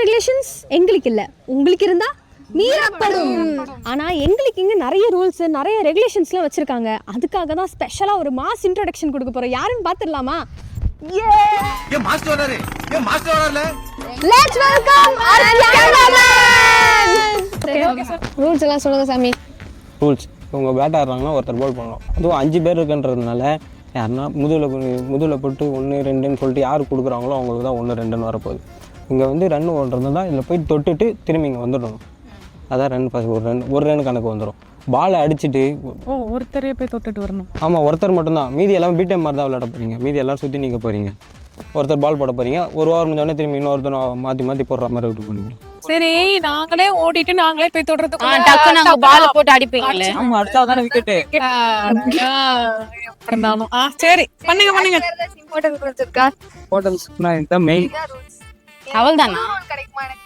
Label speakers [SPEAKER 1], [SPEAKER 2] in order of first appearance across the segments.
[SPEAKER 1] Regulations எங்களுக்கு இல்ல, உங்களுக்கு இருந்தா மீறப்படும். ஆனா எங்களுக்கு இங்க நிறைய ரூல்ஸ் நிறைய ரெகுலேஷன்ஸ்லாம் வச்சிருக்காங்க. அதுக்காக தான் ஸ்பெஷலா ஒரு மாஸ் இன்ட்ரோடக்ஷன் கொடுக்க போறோம். யாருன்னு பாத்துடலாமா? Let's welcome our cameraman. Rules எல்லாம் சொல்லுங்க சாமி.
[SPEAKER 2] ரூல்ஸ் உங்க பேட் ஆடுறாங்கன்னா ஒருத்தர் பால் பண்ணணும். அதுவும் 5 பேர் இருக்குன்றதுனால யாருன்னா முதுகில் போட்டு 1 2ன்னு சொல்லிட்டு யார் கொடுக்குறாங்களோ அவங்களுக்கு தான் 1 2ன்னு வரப்போகுது. இங்கே வந்து ரன் ஓடுறது தான் இதில் போய் தொட்டுட்டு திரும்பி இங்கே வந்துடணும். அதான் ரன் பாஸ். ஒரு ரன் கணக்கு வந்துடும். பாலை அடிச்சுட்டு
[SPEAKER 3] ஒருத்தரே போய் தொட்டுட்டு வரணும்.
[SPEAKER 2] ஆமாம், ஒருத்தர் மட்டும்தான். மீதி எல்லாம் பிடிஎம் மாதிரி தான் விளையாட போகிறீங்க. மீதி எல்லாம் சுற்றி நீங்கள் போகிறீங்க. ஒருத்தர் பால் போட போகிறீங்க. ஒரு ஓவர் முடிஞ்சோடனே திரும்பி இன்னொருத்தர் மாற்றி போடுற மாதிரி விட்டு பண்ணுவீங்க.
[SPEAKER 3] சரி, நாங்களே ஓடிட்டு நாங்களே போய் தொடுறதுக்கு
[SPEAKER 4] டக்கு நாங்க பால் போட்டு அடிப்பீங்களே.
[SPEAKER 2] ஆமா, அடிச்சா தானே விக்கெட்.
[SPEAKER 3] அப்படினாலும் சரி பண்ணுங்க.
[SPEAKER 2] ஹோட்டல்ஸ் இந்த மெயின்
[SPEAKER 4] அவள்தானா?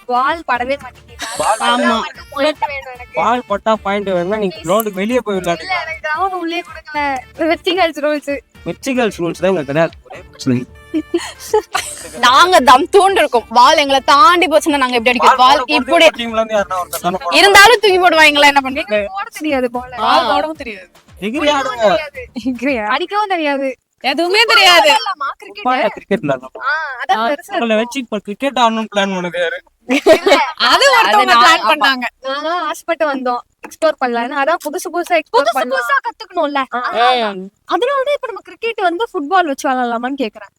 [SPEAKER 5] பால் படவே மாட்டேங்குது.
[SPEAKER 4] ஆமா,
[SPEAKER 2] பால் போட்டா பாயிண்ட் வேணும்னா நீங்க கிரவுண்டுக்கு வெளியே போய் விளையாடுங்க.
[SPEAKER 5] எனக்கு கிரவுண்ட் உள்ளே கொடுக்கல. Verticals rules.
[SPEAKER 2] வெர்டிகல்ஸ் ரூல்ஸ் தான் உங்களுக்கு கிடையாது.
[SPEAKER 4] நாங்க தம் தூண்டு இருக்கோம். பால் எங்களை தாண்டி போச்சுன்னா நாங்க எப்படி அடிக்கிறோம்? பால் இப்படி
[SPEAKER 2] டீம்ல இருந்து யாரனா ஒருத்தர்
[SPEAKER 4] இருந்தாலும் தூக்கி போடுவாங்களா? என்ன பண்றீங்க?
[SPEAKER 5] போட தெரியாது பால்.
[SPEAKER 3] பால் போடவும் தெரியாது.
[SPEAKER 2] டிகிரி ஆடுங்க.
[SPEAKER 5] அடிக்கவும் தெரியாது.
[SPEAKER 3] எதுவுமே தெரியாது.
[SPEAKER 2] கிரிக்கெட் விளையாடணும்.
[SPEAKER 5] அதான் பெருசா
[SPEAKER 2] உங்களை வச்சு இப்ப கிரிக்கெட் ஆடணும்னு பிளான் பண்ணது யாரு?
[SPEAKER 3] அது ஒருத்தவங்க பிளான் பண்ணாங்க.
[SPEAKER 5] நாங்களாம் ஆசைப்பட்டு வந்தோம் எக்ஸ்ப்ளோர் பண்ணலாம்னு. அதான் புதுசா எக்ஸ்ப்ளோர் புதுசா கத்துக்கணும்ல. அதனாலதான் இப்ப நம்ம கிரிக்கெட் வந்து ஃபுட்பால் வச்சு விளையாடலாமான்னு கேக்குறேன்.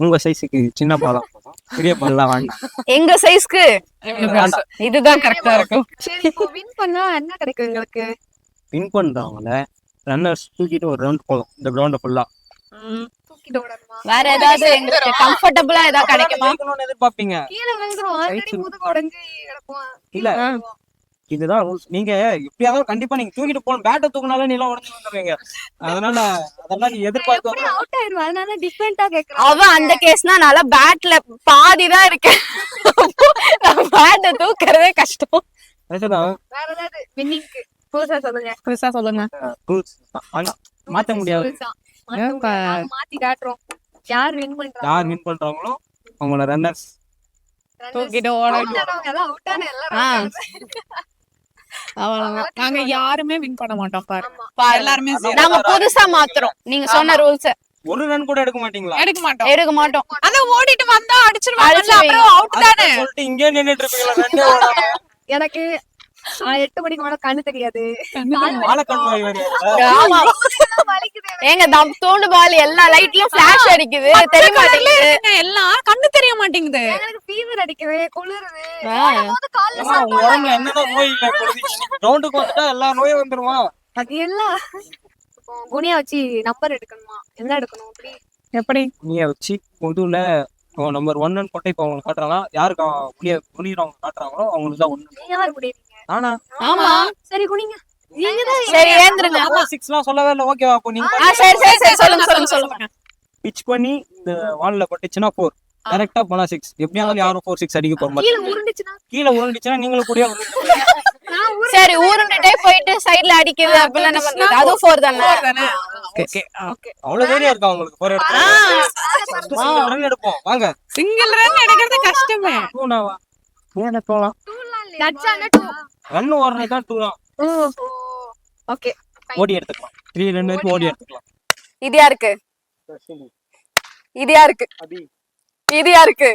[SPEAKER 2] உங்க சைஸுக்கு சின்ன பாலா போதும், பெரிய பால்லாம் வேண்டாம்.
[SPEAKER 4] எங்க சைஸ்க்கு இதுதான் கரெக்டா இருக்கும்.
[SPEAKER 5] சரி, இப்போ வின் பண்ணா என்ன கிடைக்கும் எங்களுக்கு?
[SPEAKER 2] வின் பண்றவங்கள ரன்னர்ஸ் தூக்கிட்டு ஒரு ரவுண்ட் போதும் இந்த கிரவுண்ட ஃபுல்லா.
[SPEAKER 5] தூக்கிட்டு ஓடணுமா?
[SPEAKER 4] வேற ஏதாவது எங்களுக்கு கம்ஃபர்டபுளா ஏதாவது கிடைக்குமா?
[SPEAKER 2] எதிர்பார்ப்பீங்க.
[SPEAKER 5] கீழே விழுந்துரும். ஆல்ரெடி முதுகு உடைஞ்சு கிடப்போம்.
[SPEAKER 2] இல்ல, இதுதான் ரூல்ஸ். நீங்க எப்படியாவது கண்டிப்பா நீங்க தூக்கிட்டு போகணும். பேட்டை தூக்குனாலே நீலாம் உடஞ்சு வந்துடுவீங்க. அதனால அதெல்லாம் நீ எதிர்பார்க்க
[SPEAKER 5] எப்படி அவுட் ஆயிடுவா? அதனால டிஃபரெண்டா கேக்குறேன்.
[SPEAKER 4] அவ அந்த கேஸ்னா நல்லா பேட்ல பாதிதான் இருக்கேன். பேட்டை தூக்குறதே கஷ்டம்.
[SPEAKER 5] வேற ஏதாவது வின்னிங்க்கு புதுசா சொல்லுங்க.
[SPEAKER 3] புதுசா சொல்லுங்க.
[SPEAKER 2] ரூல்ஸ் மாத்த முடியாது.
[SPEAKER 5] புதுசா மாத்தி காட்டுறோம். யார் வின் பண்றாங்க?
[SPEAKER 2] யார் வின் பண்றாங்களோ அவங்களோட ரன்னர்ஸ்
[SPEAKER 3] தூக்கிட்டு ஓடணும்.
[SPEAKER 5] அவுட் ஆனவங்க அவுட் ஆன எல்லாரும்.
[SPEAKER 3] அவ்வளவுதான். நாங்க யாருமே வின் பண்ண மாட்டோம் பாரு. எல்லாருமே
[SPEAKER 4] நாங்க புதுசா மாத்துறோம் நீங்க சொன்ன ரூல்ஸ்.
[SPEAKER 2] ஒரு ரன் கூட எடுக்க மாட்டீங்களா?
[SPEAKER 3] எடுக்க மாட்டோம். அத ஓடிட்டு வந்தா அடிச்சிருவாங்க.
[SPEAKER 4] அப்புறம்
[SPEAKER 3] அவுட் தானே
[SPEAKER 2] சொல்லிட்டு இங்கே நின்னுட்டு இருக்கீங்களா? ரன்னே ஓடாம.
[SPEAKER 5] எனக்கு 8 மணிக்கு மேல கண்ணு தெரியாது.
[SPEAKER 2] வாழைக்கண்ணு நோய் வருது.
[SPEAKER 4] ஆமா, ஏங்க தம் தூண்டு பால் எல்லா லைட்லயும் ஃபிளாஷ் அடிக்குது. தெரிய மாட்டேங்குது.
[SPEAKER 3] எல்லாம் கண்ணு தெரிய மாட்டேங்குது.
[SPEAKER 5] எனக்கு ஃபீவர் அடிக்குது, குளிருது.
[SPEAKER 2] ஏம்மா, உங்க உடம்புல என்னதான் நோய் இல்ல? கிரவுண்டுக்கு வந்துட்டா எல்லா நோயும் வந்துருமா?
[SPEAKER 5] அது எல்லாம் குனியா வச்சு நம்பர் எடுக்கணுமா? என்ன எடுக்கணும்? அப்படி
[SPEAKER 3] எப்படி
[SPEAKER 2] நீங்க வச்சு பொதுல நம்பர் 1 போட்டு இப்ப அவங்க காட்டுறாங்களா? யாருக்கு குனிறவங்க காட்டுறாங்களோ அவங்களுக்கு தான் 1.
[SPEAKER 5] யார் குடிறீங்க?
[SPEAKER 2] ஆனா
[SPEAKER 4] ஆமா,
[SPEAKER 5] சரி குனிங்க. நீங்க தான்
[SPEAKER 4] சரி ஏந்திருங்க.
[SPEAKER 2] 6லாம் சொல்லவே இல்ல. ஓகேவா? அப்போ நீங்க
[SPEAKER 4] சரி சொல்லுங்க.
[SPEAKER 2] பிட்ச் பண்ணி இந்த வால்ல பட்டுச்சுன்னா 4, கரெக்டா போனா 6. எப்படியா இருந்தாலும் யாரும் 4 6 அடிக்க போற மாதிரி.
[SPEAKER 5] கீழ உருண்டுச்சுனா
[SPEAKER 2] கீழே உருண்டுச்சுன்னா நீங்களும் கூடயே
[SPEAKER 4] சரி, ஊருண்டே போயிட்டு சைடுல அடிக்குது அப்படிலாம் என்ன பண்றது? அதுவும் 4 தானே.
[SPEAKER 2] அவ்வளவு தைரியம் இருக்கா உங்களுக்கு? 4 எடுத்து ரன் எடுப்போம் வாங்க.
[SPEAKER 3] சிங்கிள் ரன் எடுக்கிறது கஷ்டமே.
[SPEAKER 2] 2 ஏன் போலாம்?
[SPEAKER 5] டச்சான 2.
[SPEAKER 2] ரன் ஓடுறது தான் 2 தான்.
[SPEAKER 5] ஓகே,
[SPEAKER 2] ஓடி எடுத்துக்கலாம். 3 ரன் வரைக்கும் ஓடி எடுத்துக்கலாம்.
[SPEAKER 4] இது யாருக்கு? இது யாருக்கு? இது யாருக்கு?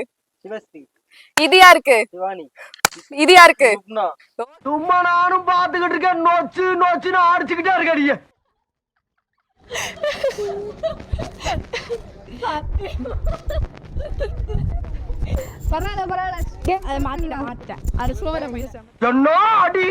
[SPEAKER 4] இது யாருக்கு? இது யாருக்கு?
[SPEAKER 6] சும்மா நானும் பாத்துக்கிட்டு இருக்கேன். நோச்சுன்னு அடிச்சுக்கிட்டே இருக்கடிய.
[SPEAKER 1] பரவாயில்ல அதை மாத்திட்டேன். அது ஸ்லோவா போயிடுச்சு.
[SPEAKER 6] என்ன அடி?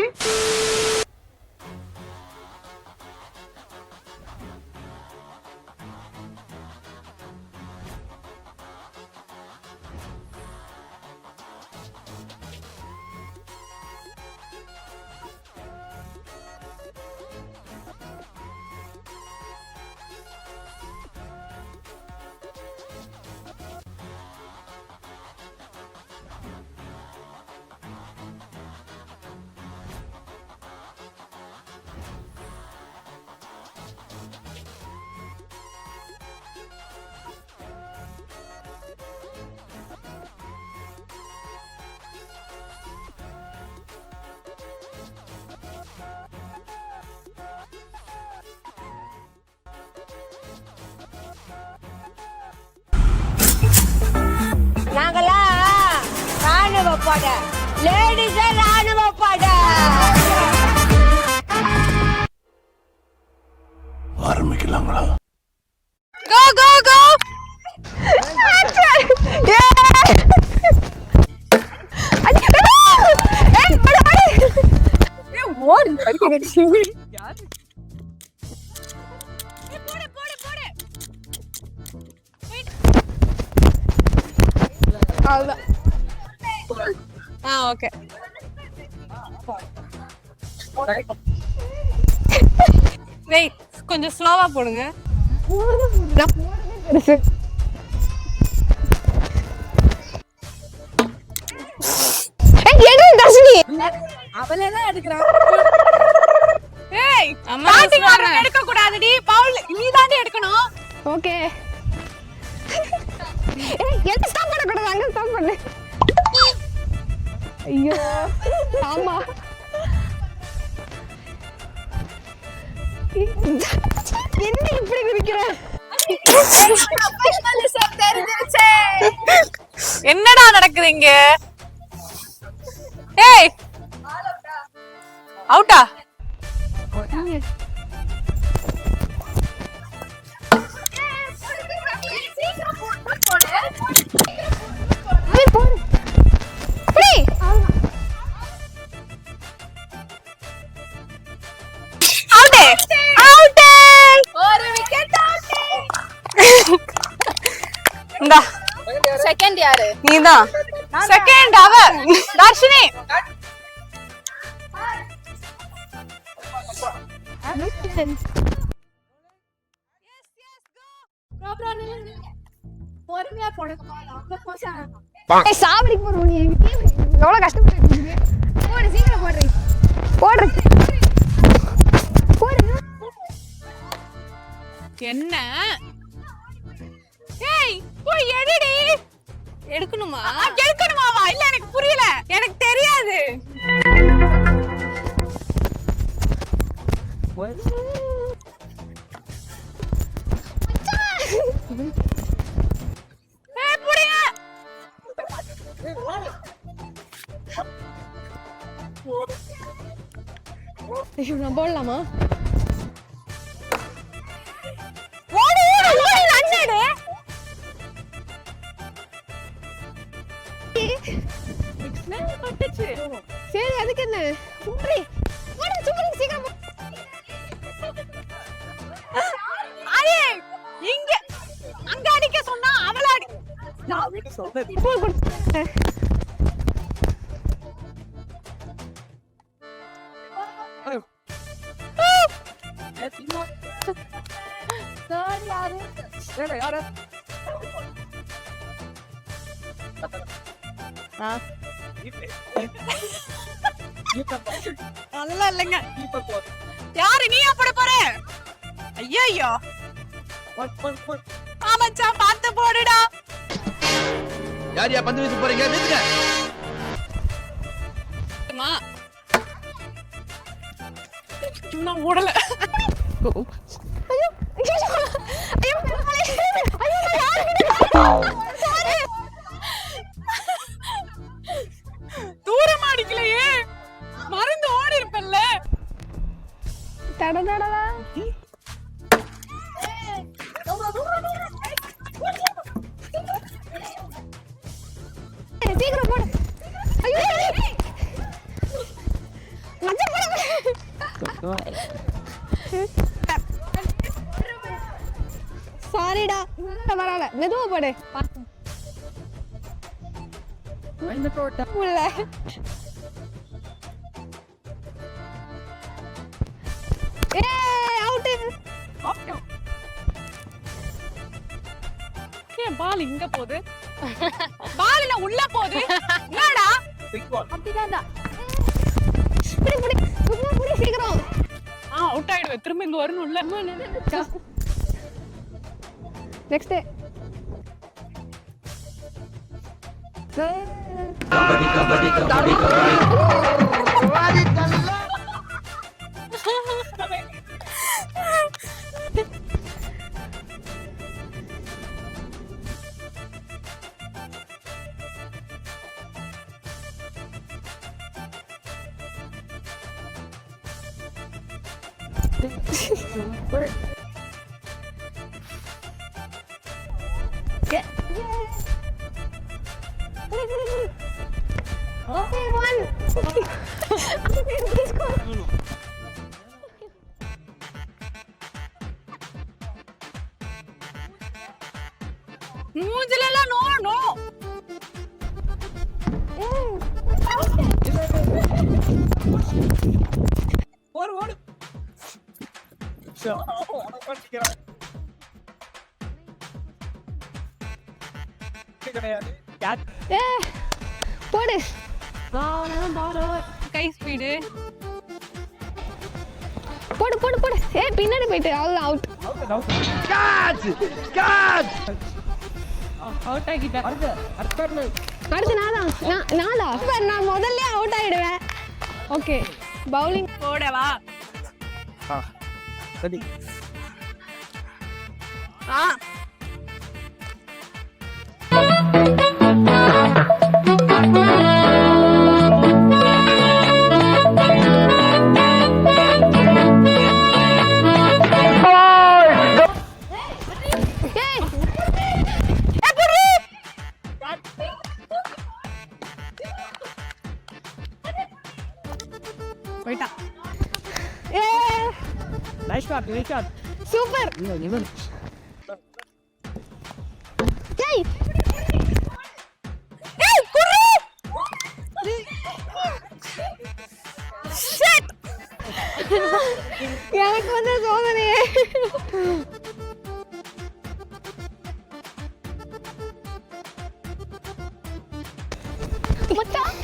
[SPEAKER 5] படை, லேடிஸ் ராணுவ படை.
[SPEAKER 6] ஆரம்பிக்கலாங்களா?
[SPEAKER 3] கோ கோ கோ ஓகே. வெயிட், கொஞ்சம் ஸ்லோவா போடுங்க. ஏய், பாட்டிங் ஆர்டர் எடுக்க கூடாதுடி. பவுல் நீ தாண்டி எடுக்கணும்.
[SPEAKER 1] ஓகே. என்ன ஸ்டாப் பண்ண கூடாது, அங்க ஸ்டாப் பண்ணு. ஐயோ ஆமா. என்ன இப்படி குதிக்கிற?
[SPEAKER 3] என்னடா நடக்குது இங்க? ஏய், அவுட்டா?
[SPEAKER 4] செகண்ட் யாரு?
[SPEAKER 3] நீதான் செகண்ட். அவ தர்ஷினி.
[SPEAKER 1] சாவடிக்கு போறோம். நீ எவ்வளவு கஷ்டப்பட்டு போடு, சீக்கிரம் போடுறீ போடுற போடு.
[SPEAKER 3] என்ன? ஏய், போய் எடுடி. எடுக்கணுமா? எடுக்கணுமாவா? இல்ல, எனக்கு புரியல, எனக்கு தெரியாது. ஏய், புடிங்க.
[SPEAKER 1] ஐயோ, நான் போடலாமா?
[SPEAKER 3] ஓடு ஓடு ஓடு, அண்ணேடே.
[SPEAKER 1] சரி, அதுக்கு என்ன? சும்ரி போடு, சும்ரி சீக்கிரம் போ.
[SPEAKER 3] அரே, இங்க அங்க அடிக்க சொன்னா அவள அடி. நான் வீட்டு சொல்றேன். அதெல்லாம் இல்லைங்க. யாரு நீயா போட போற? ஐயோ, ஆமாச்சா, பார்த்து போடுடா.
[SPEAKER 6] யார் யா பந்து வீச போறீங்க? வீசுங்க.
[SPEAKER 3] இன்னும் ஓடல.
[SPEAKER 1] ஐயோ ஐயோ
[SPEAKER 3] தூரமா அடிக்கலையே, மருந்து ஓடி இருப்பல்ல.
[SPEAKER 1] தடதடவா சீக்கிரம் போடு. ஐயோ மச்சான் போடு. சாரிடா, வரல, மெதுவா போடு. உள்ள
[SPEAKER 3] பால் இங்க போகுது, பால் இல்ல உள்ள போகுது. என்னடா
[SPEAKER 1] அப்படிதான்டா. புடி புடி புடி புடி சீக்கிரம்.
[SPEAKER 3] அவுட் ஆயிடுவே, திரும்ப இங்க வரணும்ல.
[SPEAKER 1] நெக்ஸ்ட்
[SPEAKER 6] கபடி கபடி கபடி கபடி.
[SPEAKER 3] மூஞ்சில எல்லாம் நோ நோ.
[SPEAKER 1] போடு.
[SPEAKER 3] கை ஸ்பீடு.
[SPEAKER 1] போடு போடு போடு. பின்னாடி போயிட்டு அவ்வளோ அவுட்.
[SPEAKER 3] அவுட் ஆகிட்டேன்.
[SPEAKER 1] அடுத்து நானா நான் முதல்ல அவுட் ஆயிடுவேன். ஓகே பவுலிங்
[SPEAKER 3] போடவா?
[SPEAKER 2] சரி
[SPEAKER 3] ஆ போய்டா.
[SPEAKER 2] Nice shot nice shot.
[SPEAKER 1] Super. ஏய்
[SPEAKER 3] ஏய் குரு. ஷிட்.
[SPEAKER 1] எனக்கு வந்து சோதனையே. மச்சான்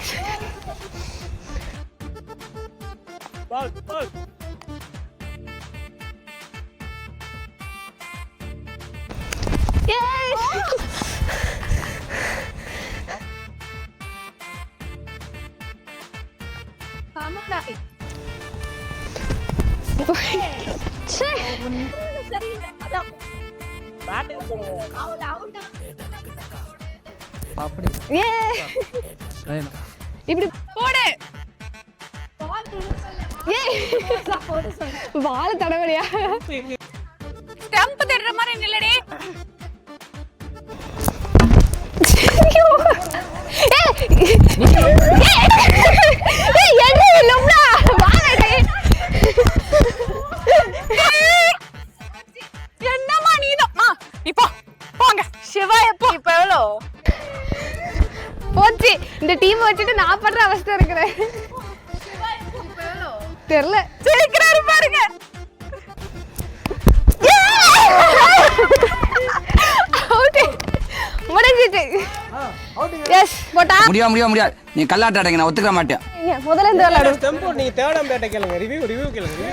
[SPEAKER 2] பால் பால். அப்படி
[SPEAKER 1] இப்படி
[SPEAKER 3] போடு.
[SPEAKER 1] வாழ தடவலையா?
[SPEAKER 3] ஸ்டம்ப் தேடுற மாதிரி நில்லடி. என்னமா நீதான் இப்போ போங்க. சிவா எப்போ இப்ப எவ்வளோ
[SPEAKER 1] போச்சு. இந்த டீம் வச்சுட்டு நான் படுற அவஸ்தை இருக்கிறேன். தெரியல.
[SPEAKER 3] சிரிக்கிறாரு பாருங்க.
[SPEAKER 1] முடிஞ்சிச்சு. எஸ் போட்டா.
[SPEAKER 7] முடியாது நீ கல்லாட்ட அடைங்க, நான் ஒத்துக்க மாட்டேன்.
[SPEAKER 1] முதல்ல இருந்து விளையாடு.
[SPEAKER 2] டெம்போ நீ தேர்ட் பேட்டை கேளுங்க. ரிவ்யூ கேளுங்க.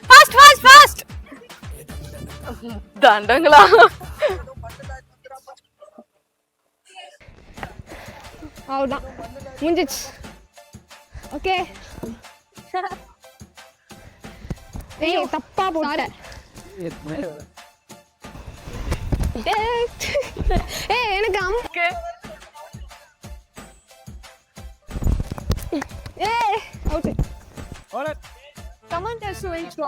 [SPEAKER 3] Fast fast fast.
[SPEAKER 4] தண்டங்களா?
[SPEAKER 1] அவ்வளோதான் முடிஞ்சிச்சு. ஓகே ஏய் தப்பா போட்ட. ஏய் எனக்கு ஏய் அவுட். கமெண்ட் ஸ்விட்ச்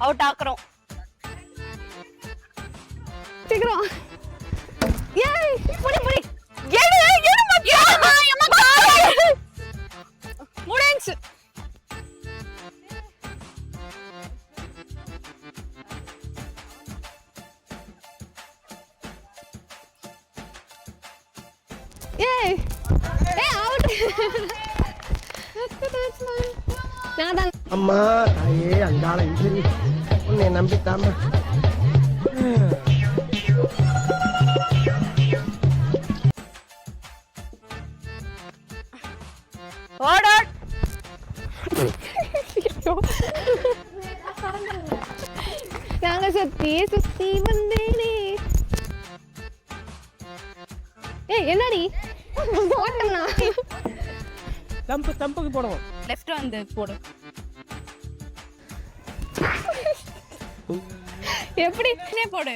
[SPEAKER 3] அவுட் ஆக்குறோம்.
[SPEAKER 1] சீக்கிரம். ஏய் புடி புடி.
[SPEAKER 3] எடு எடு மச்சான். அம்மா கால். முடிஞ்சு.
[SPEAKER 1] ஏய் ஏய் அவுட். நான் தான்.
[SPEAKER 6] அம்மா தாயே அங்காள இன்ஜிரி உன்னை நம்பித்தாமா.
[SPEAKER 3] ஓடு.
[SPEAKER 1] நாங்க சுத்தி வந்தேனே. ஏய் என்னடி போட்டோம்னா
[SPEAKER 2] தம்புக்கு போடுவோம்.
[SPEAKER 3] லெஃப்ட் வந்து போடு.
[SPEAKER 1] எப்படி
[SPEAKER 3] போடு.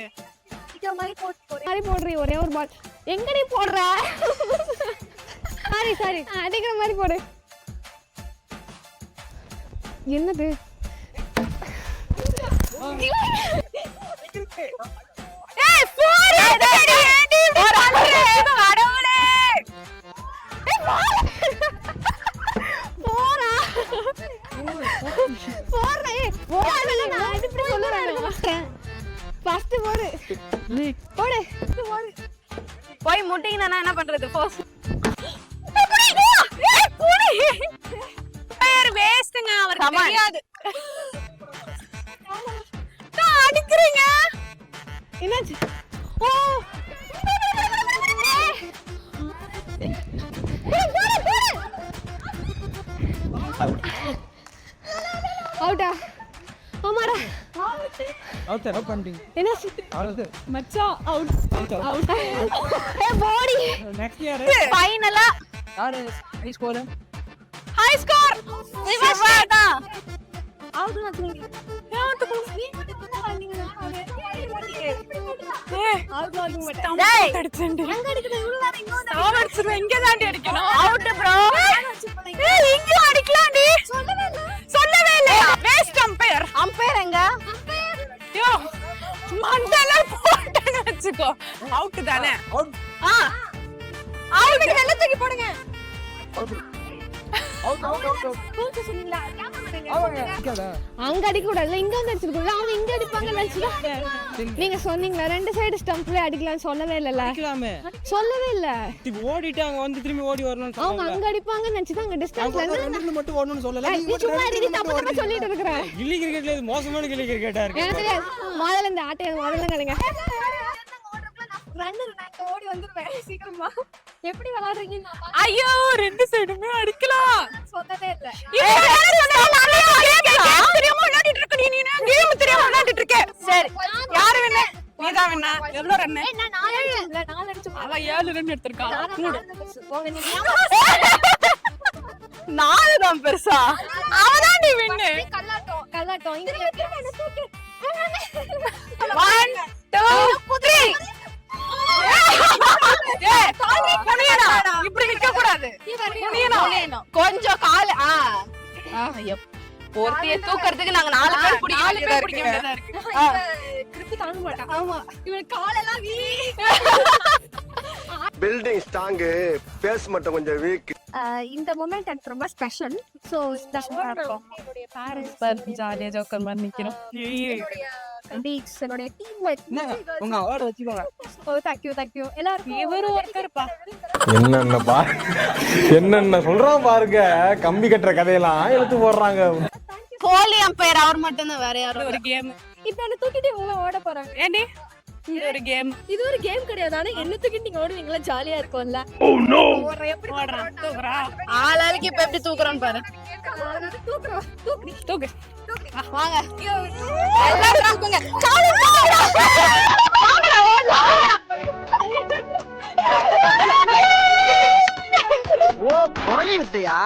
[SPEAKER 5] இந்த மாதிரி போட்டு
[SPEAKER 1] மாதிரி போடுறீ ஒரே ஒரு பால் எங்கடி போடுற சாரி சாரி அடிக்கிற மாதிரி போடு என்னது
[SPEAKER 3] ஏய் போடு. கடவுளே.
[SPEAKER 1] போறா போறேன் போறல நான் இப்படி சொல்லுறேன் ஃபர்ஸ்ட் போடு போடு
[SPEAKER 4] போய் முட்டிங்க நான் என்ன பண்றது போஸ்
[SPEAKER 3] பேர் வேஸ்ட்ங்க அவருக்கு தெரியாது. நான் அடிக்குறீங்க.
[SPEAKER 1] என்னாச்சு ஓ அவுட்டா ஆமாடா
[SPEAKER 2] அவுட் அவுட் பண்ணிட்டீங்க
[SPEAKER 1] என்ன
[SPEAKER 3] மச்சான் அவுட்.
[SPEAKER 1] அவுட் ஏ பாடி
[SPEAKER 2] நெக்ஸ்ட் இயர்
[SPEAKER 4] ஃபைனலா
[SPEAKER 2] யாரு ஹை ஸ்கோர்
[SPEAKER 3] ஹை ஸ்கோர்.
[SPEAKER 4] சிவாடா
[SPEAKER 5] அவுட் ஆகுறீங்க
[SPEAKER 4] டேய்
[SPEAKER 5] அங்க அடிக்குது இவ்வளவு நேரம் இங்க வந்து
[SPEAKER 3] நான் அடிச்சிருவேன். இங்க தாண்டி அடிக்கணும்.
[SPEAKER 4] அவுட் ப்ரோ
[SPEAKER 3] ஏய் இங்க அடிக்கலாம்டி. சொல்லவே இல்ல. Waste umpire.
[SPEAKER 4] அம்பையர் எங்க
[SPEAKER 3] யோ மண்டல போட்டேன்னு வெச்சுக்கோ. அவுட் தானே. ஆ அவுட். நல்லா தூக்கி போடுங்க.
[SPEAKER 5] கூச்சு சொன்னீங்களா
[SPEAKER 1] அங்க அடிக்க கூடாதுல இங்க வந்து அடிச்சிருக்கோம்ல அவங்க இங்க அடிப்பாங்க நினைச்சுதான் நீங்க சொன்னீங்களா ரெண்டு சைடு ஸ்டம்ப்ல அடிக்கலாம்னு சொல்லவே இல்லல
[SPEAKER 2] அடிக்கலாமே
[SPEAKER 1] சொல்லவே இல்ல
[SPEAKER 2] இப்ப ஓடிட்டு அங்க வந்து திரும்பி ஓடி வரணும்னு
[SPEAKER 1] அவங்க அங்க அடிப்பாங்க நினைச்சுதான் அங்க டிஸ்டன்ஸ்ல இருந்து
[SPEAKER 2] ரெண்டுல மட்டும் ஓடணும்னு சொல்லல
[SPEAKER 1] நீ சும்மா இரு தப்பு தப்பா சொல்லிட்டு இருக்கற
[SPEAKER 2] கில்லி கிரிக்கெட்ல இது மோசமான கில்லி கிரிக்கெட்டா இருக்கு
[SPEAKER 1] எனக்கு தெரியாது முதல்ல இந்த ஆட்டை முதல்ல கலங்க
[SPEAKER 5] ரன்னர் நான் ஓடி வந்துருவேன் சீக்கிரமா எப்படி விளையாடுறீங்க நான்
[SPEAKER 3] ஐயோ ரெண்டு சைடுமே அடிக்கலாம்.
[SPEAKER 5] சொன்னதே இல்ல
[SPEAKER 3] தெரியாம விளையாடிட்டு இருக்க. நீ கேம் தெரியாம விளையாடிட்டு இருக்க. சரி யாரு வேணா நீதான் வேணா. எவ்வளவு ரன்?
[SPEAKER 5] நான் நாலு இல்ல நாலு அடிச்சு
[SPEAKER 3] அவ 7 ரன் எடுத்திருக்கா.
[SPEAKER 5] போங்க நீங்க
[SPEAKER 3] 4 தான் பெருசா. அவதான் நீ வின்னு.
[SPEAKER 5] கல்லாட்டம் இங்க என்ன தூக்கு
[SPEAKER 3] 1 2 3. ஏய் குனியடா. இப்படி நிக்க கூடாது. குனியணும்.
[SPEAKER 4] கொஞ்சம் கால் ஒருத்தைய தூக்குறதுக்கு நாங்க 4 பேர் பிடிக்க வேண்டியதா இருக்கு
[SPEAKER 5] கிரிப்பு தாங்க மாட்டான் ஆமா இவன் காலெல்லாம்
[SPEAKER 6] பில்டிங் ஸ்ட்ராங் பேஸ் மட்டும் கொஞ்சம் வீக்.
[SPEAKER 5] இந்த மொமெண்ட் எனக்கு ரொம்ப ஸ்பெஷல் சோ இந்த என்னுடைய பேரண்ட்ஸ்
[SPEAKER 3] ஜாலியா ஜோக்கர் மாதிரி நிக்கிறோம்.
[SPEAKER 5] கலீக்ஸ் என்னுடைய டீம்
[SPEAKER 2] உங்க அவார்ட் வச்சுக்கோங்க
[SPEAKER 5] ஓ தேங்க் யூ எல்லாரும்
[SPEAKER 3] இவரு ஒருத்தர்ப்பா.
[SPEAKER 8] என்னென்ன சொல்றான் பாருங்க கம்பி கட்டுற கதையெல்லாம் எடுத்து போடுறாங்க
[SPEAKER 4] கோலி அம்பையர் அவர் மட்டும் தான் வேற யாரும்
[SPEAKER 3] ஒரு கேம்.
[SPEAKER 5] இப்போ என்ன தூக்கிட்டு இவங்க ஓட போறாங்க
[SPEAKER 3] ஏண்டி இது ஒரு கேம்.
[SPEAKER 5] இது ஒரு கேம் கிடையாது ஆனா என்ன தூக்கிட்டு நீங்க ஓடுவீங்களா ஜாலியா இருக்கும்ல எப்படி
[SPEAKER 3] ஓடுறான். தூக்குறா.
[SPEAKER 4] ஆளாளுக்கு இப்ப எப்படி தூக்குறோம்னு பாரு
[SPEAKER 5] தூக்குறோம்
[SPEAKER 3] தூக்கு.
[SPEAKER 4] வாங்க
[SPEAKER 3] எல்லாரும் தூக்குங்க.
[SPEAKER 6] ஓ புறகி வித்தையா?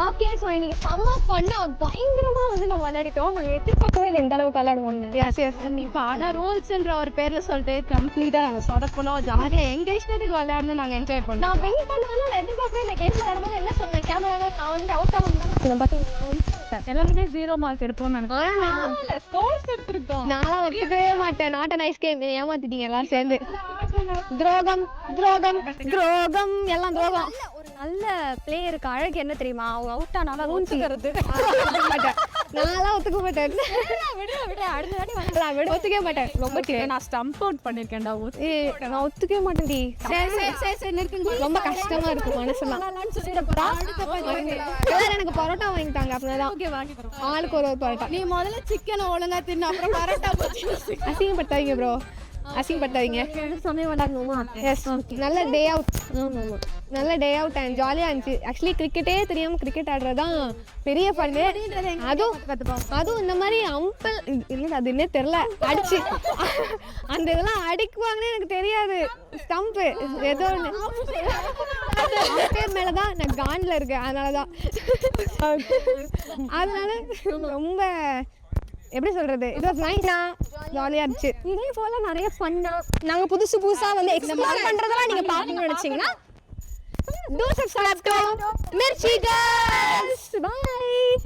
[SPEAKER 5] ஓகே ஸோ இன்னைக்கு செம்ம பண்ணா பயங்கரமா வந்து நம்ம விளையாடிட்டோம். நம்ம எதிர்பார்க்கவே இல்லை இந்த அளவுக்கு விளையாடுவோம்னு. எஸ் எஸ் இப்போ ஆனால் ரூல்ஸ்ன்ற ஒரு பேர்ல சொல்லிட்டு கம்ப்ளீட்டா நாங்கள் சொதப்பணும். ஜாலியாக எங்கள் இஷ்டத்துக்கு விளையாடணும். நாங்கள் என்ஜாய் பண்ணோம். நான் வெயிட் பண்ணுவேன் எதிர்பார்க்கவே இல்லை. கேம் விளையாடும்போது என்ன சொன்னேன் கேமரா நான் வந்து அவுட் ஆகணும் பார்த்தீங்கன்னா எல்லாருமே 0 மார்க் எடுப்போம். நான்லாம் எடுத்துக்கவே மாட்டேன். Not a nice game. ஏமாத்திட்டீங்க எல்லாரும் சேர்ந்து. துரோகம் துரோகம் துரோகம் எல்லாம் துரோகம்.
[SPEAKER 1] ஒரு நல்ல பிளேயருக்கு அழகு என்ன தெரியுமா? அவங்க அவுட் ஆனாலும் ஒத்துக்கிறது.
[SPEAKER 5] நான்லாம் ஒத்துக்க மாட்டேன்.
[SPEAKER 1] அடுத்த வாட்டி வந்து
[SPEAKER 5] ஒத்துக்கவே மாட்டேன். ரொம்ப
[SPEAKER 3] நான் ஸ்டம்ப் அவுட் பண்ணிருக்கேன்டா.
[SPEAKER 1] நான் ஒத்துக்கவே மாட்டேன்டி.
[SPEAKER 5] ரொம்ப கஷ்டமா இருக்கு மனசுலாம். எனக்கு பரோட்டா வாங்கிட்டாங்க. அப்படிதான் ஆளுக்கு ஒரு பரோட்டா.
[SPEAKER 3] நீ முதல்ல சிக்கனை ஒழுங்கா தின்னு அப்புறம் பரோட்டா போச்சு.
[SPEAKER 5] அசிங்கப்படுத்தாதீங்க ப்ரோ, அசிங்கப்படுத்தாதீங்க.
[SPEAKER 1] சமயம் விளையாடணுமா?
[SPEAKER 5] எஸ் நல்ல டே அவுட். நல்ல டே அவுட் அண்ட் ஜாலியாக இருந்துச்சு. ஆக்சுவலி கிரிக்கெட்டே தெரியாமல் கிரிக்கெட் ஆடுறது தான் பெரிய ஃபன்னு. அதுவும் இந்த மாதிரி அம்பல் இல்லை அது என்ன தெரில அடிச்சு அந்த இதெல்லாம் அடிக்குவாங்கன்னு எனக்கு தெரியாது. ஸ்டம்ப்பு ஏதோ ஒன்று பேர் மேலே தான் நான் காண்டில் இருக்கேன். அதனால ரொம்ப எப்படி சொல்றது, இது வாஸ் நைஸ்னா ஜாலியாக இருந்துச்சு.
[SPEAKER 1] இதே போல நிறைய ஃபன்னா நாங்கள் புதுசா வந்து எக்ஸ்ப்ளோர் பண்றதெல்லாம் நீங்க பார்க்கணும்னு நினைச்சீங்கன்னா
[SPEAKER 5] Do subscribe to Mirchi Girls.
[SPEAKER 1] bye.